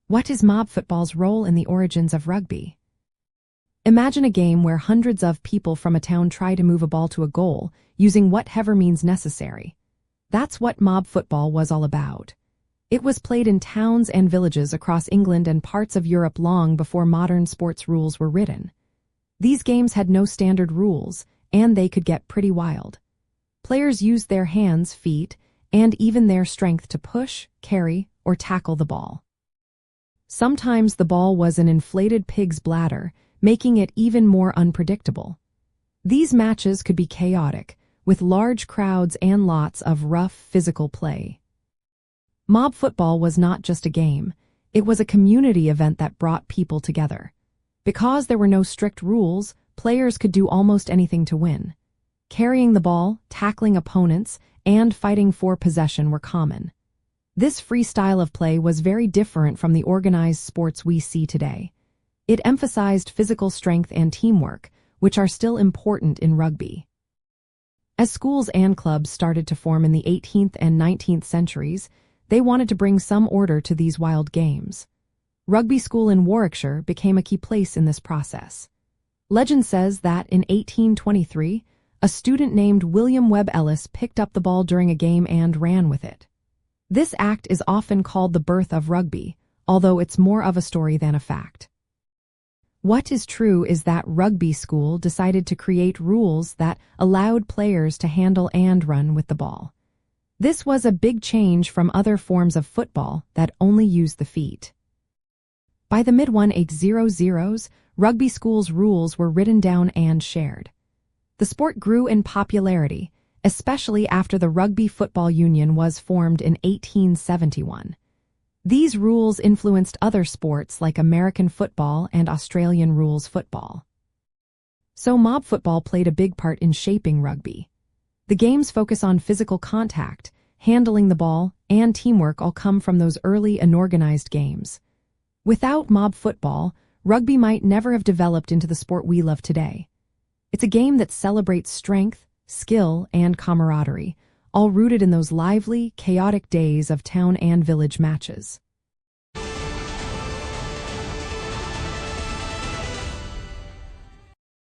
What is mob football's role in the origins of rugby? Imagine a game where hundreds of people from a town try to move a ball to a goal, using whatever means necessary. That's what mob football was all about. It was played in towns and villages across England and parts of Europe long before modern sports rules were written. These games had no standard rules, and they could get pretty wild. Players used their hands, feet, and even their strength to push, carry, or tackle the ball. Sometimes the ball was an inflated pig's bladder, making it even more unpredictable. These matches could be chaotic, with large crowds and lots of rough physical play. Mob football was not just a game, it was a community event that brought people together. Because there were no strict rules, players could do almost anything to win. Carrying the ball, tackling opponents, and fighting for possession were common. This free style of play was very different from the organized sports we see today. It emphasized physical strength and teamwork, which are still important in rugby. As schools and clubs started to form in the 18th and 19th centuries, they wanted to bring some order to these wild games. Rugby School in Warwickshire became a key place in this process. Legend says that in 1823, a student named William Webb Ellis picked up the ball during a game and ran with it. This act is often called the birth of rugby, although it's more of a story than a fact. What is true is that Rugby School decided to create rules that allowed players to handle and run with the ball. This was a big change from other forms of football that only used the feet. By the mid-1800s, Rugby School's rules were written down and shared. The sport grew in popularity, especially after the Rugby Football Union was formed in 1871. These rules influenced other sports like American football and Australian rules football. So mob football played a big part in shaping rugby. The game's focus on physical contact, handling the ball, and teamwork all come from those early unorganized games. Without mob football, rugby might never have developed into the sport we love today. It's a game that celebrates strength, skill, and camaraderie, all rooted in those lively, chaotic days of town and village matches.